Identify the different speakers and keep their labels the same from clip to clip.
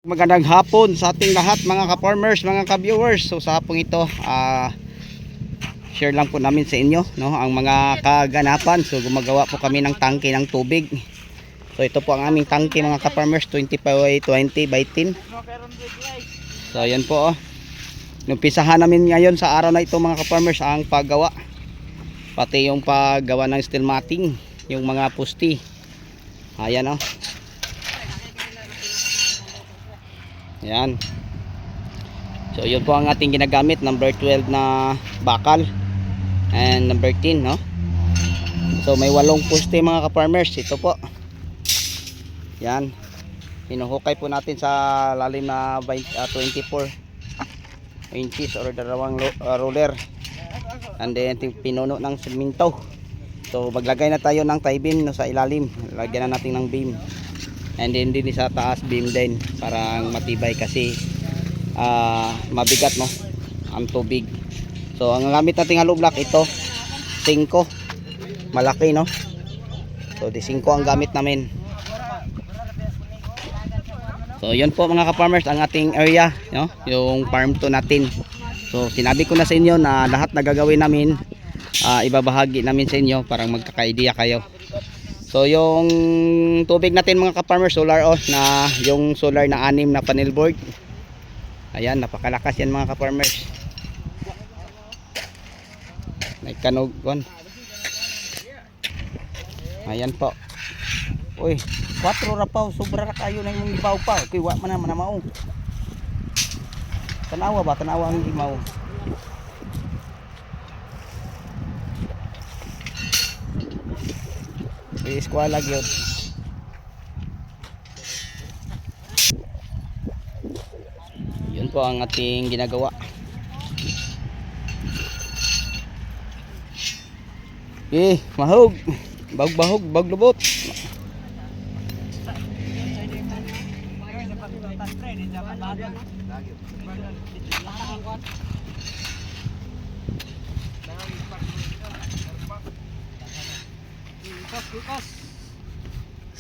Speaker 1: Magandang hapon sa ating lahat mga ka-farmers, mga ka-viewers. So sa hapong ito, share lang po namin sa inyo, no, ang mga kaganapan. So gumagawa po kami ng tangke ng tubig. So ito po ang aming tangke mga ka-farmers, 20 by 10. So ayan po, numpisahan namin ngayon sa araw na ito mga ka-farmers ang paggawa. Pati yung paggawa ng steel matting, yung mga pusti. Ayan o. Yan. So yun po ang ating ginagamit, number 12 na bakal and number 10, no. So may 8 poste mga ka-farmers. Ito po. Yan. Hinuhukay po natin sa lalim na 24 inches or dalawang roller. And then pinuno ng semento. So maglagay na tayo ng tie beam no, sa ilalim. Lagyan na natin ng beam. And then din sa taas beam din para matibay kasi mabigat, no, ang tubig. So ang gamit nating hollow block ito 5, malaki, no. So di 5 ang gamit namin. So yun po mga ka-farmers ang ating area, no, yung farm to natin. So sinabi ko na sa inyo na lahat na gagawin namin ibabahagi namin sa inyo para magkaka-idea kayo. So yung tubig natin mga ka-farmers, solar na yung solar na 6 na panel board. Ayan, napakalakas yan mga ka-farmers. May kanugon. Ayan po. Uy, 4 rapaw, sobra ra kayo na yung ibaw pa. Okay, wa man naman mao. Tanawa ba? Tanawa ang ibaw. Eskwela gyud. Yun po ang ating ginagawa. Mahog. Bahog, baglubot.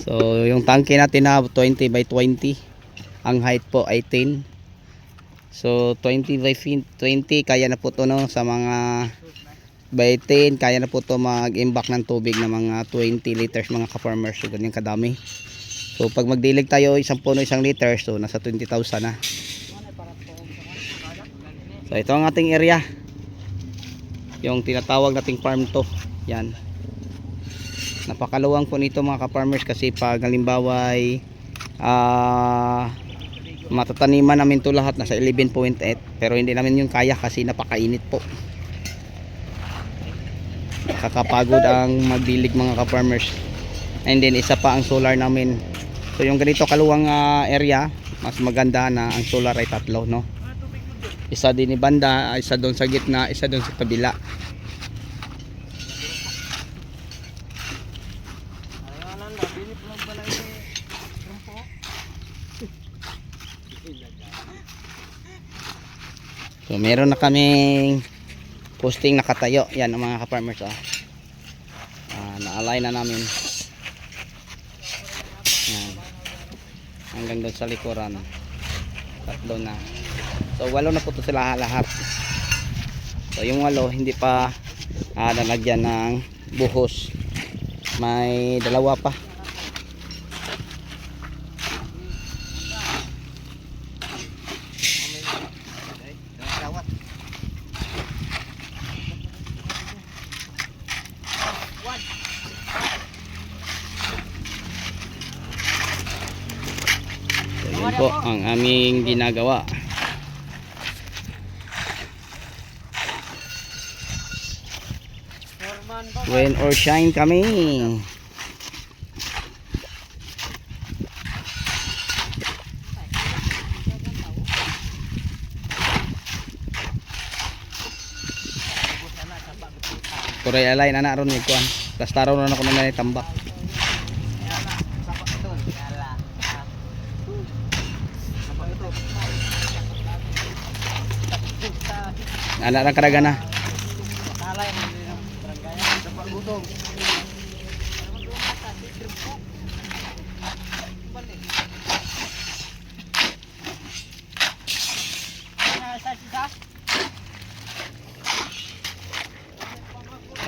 Speaker 1: So yung tangke natin na 20 by 20, ang height po ay 10. So 20 by 20 kaya na po to, no, sa mga by 10 kaya na po to mag-imbak ng tubig na mga 20 liters mga ka-farmers. So ganyan kadami. So pag magdilig tayo isang puno 1 liter, so nasa 20,000 na. So ito ang ating area, yung tinatawag nating farm to. Yan. Napakaluwang po nito mga ka-farmers kasi pag halimbawa ay matataniman namin to lahat nasa 11.8, pero hindi namin yung kaya kasi napakainit po. Kakapagod ang magdilig mga ka-farmers. And then isa pa ang solar namin. So yung ganito kaluwang area, mas maganda na ang solar ay 3, no. Isa din ni banda, isa doon sa gitna, isa doon sa kabila. So meron na kaming posting nakatayo. Yan ang mga ka-farmers, na-align na namin. Yan. Hanggang doon sa likuran 3 na. So 8 na po ito sila lahat. So yung 8 hindi pa nalagyan ng buhos. May 2 pa. Yan po ang aming ginagawa. Rain or shine kami. Kuray alay na naron ni kuan. Plastaro na ako na tambak. Anak lang karaga na.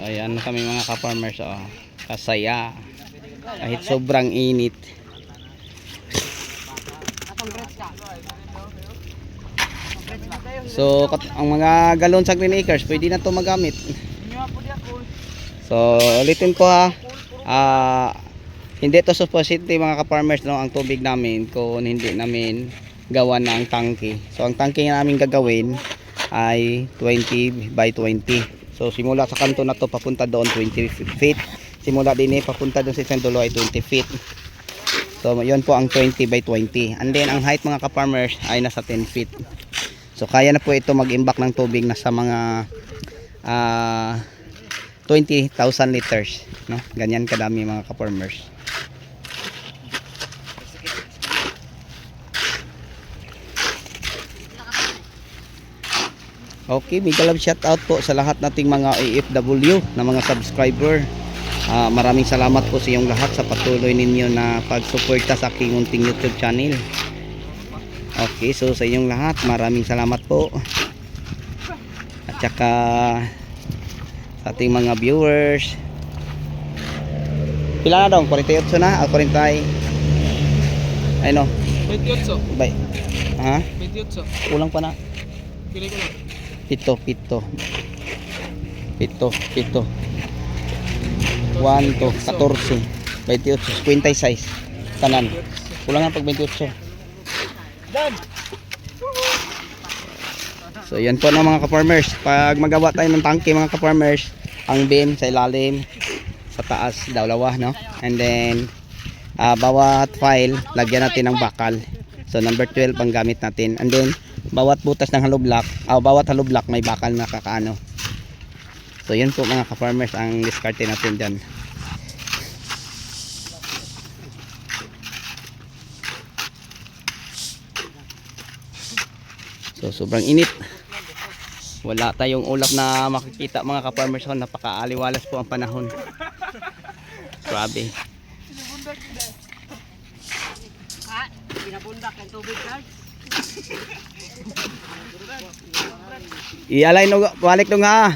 Speaker 1: Ayan na kami mga ka-farmers, oh. Kasaya kahit sobrang init. So ang mga galon sa Green Acres pwede na to magamit. So ulitin ko ha, hindi to supposedly mga ka-farmers, no, ang tubig namin kung hindi namin gawa ng tangke. So ang tangke namin gagawin ay 20 by 20. So simula sa kanto na to papunta doon 20 feet. Simula din papunta doon sa isang dulo ay 20 feet. So yun po ang 20 by 20. And then ang height mga ka-farmers ay nasa 10 feet. So kaya na po ito mag-imbak ng tubig na sa mga 20,000 liters, no? Ganyan kadami mga ka-farmers. Okay, big love shout out po sa lahat nating mga AFW na mga subscriber. Maraming salamat po sa inyong lahat sa patuloy ninyo na pagsuporta sa aking munting YouTube channel. Okay, so sa inyong lahat maraming salamat po. At saka sa ating mga viewers. Pila na daw? 48 na? 40 ay no?
Speaker 2: 28.
Speaker 1: Bay. Ha?
Speaker 2: 28.
Speaker 1: Kulang pa na.
Speaker 2: Pili ko lang.
Speaker 1: Pito. 1 to 14 28 56 tanan. Kulang na pag 28. So yan po na mga ka-farmers. Pag magawa tayo ng tangke mga ka-farmers, ang beam sa ilalim, sa taas dalawa, no? And then bawat file lagyan natin ng bakal. So number 12 ang gamit natin. And then bawat butas ng hollow block, bawat hollow block may bakal na kakaano. So yun po mga ka-farmers ang diskarte natin dyan. So sobrang init. Wala tayong ulap na makikita mga ka-farmers. Napakaaliwalas po ang panahon. Grabe.
Speaker 3: Binabundak ang tubig, guys.
Speaker 1: Ialay no, balik no nga.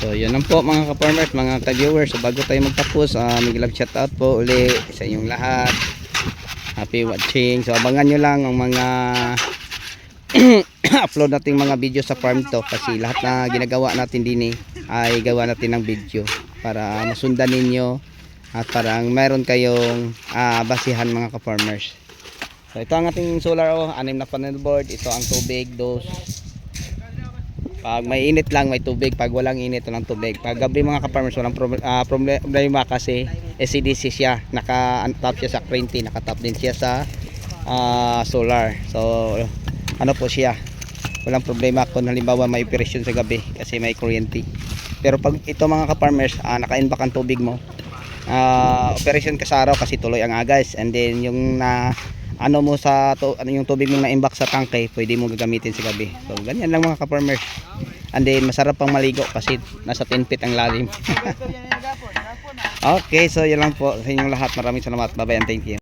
Speaker 1: So yun lang po mga ka-farmers, mga ka-viewers. So bago tayo magtapos, mag-love shout out po uli sa inyong lahat. Happy watching. So abangan nyo lang ang mga upload nating mga video sa farm to, kasi lahat na ginagawa natin din ay gawa natin ng video para masundan ninyo at parang meron kayong basihan mga ka-farmers. So ito ang ating solar, 6 na panel board. Ito ang tubig, dos. Pag may init lang may tubig, pag walang init walang tubig. Pag gabi mga ka-farmers walang problema kasi SCDC siya, naka-tap siya sa Crenty, naka-tap din siya sa solar. So ano po siya, walang problema kung halimbawa may operasyon sa gabi kasi may kuryente. Pero pag ito mga ka-farmers, naka-inback ang tubig mo, operasyon ka sa araw kasi tuloy ang agas, and then yung ano mo sa yung tubig mong na-inback sa tangke pwede mo gagamitin sa gabi. So ganyan lang mga ka-farmers. And then masarap pang maligo kasi nasa 10 feet ang lalim. Okay, so yan lang po sa inyong lahat. Maraming salamat. Bye bye and thank you.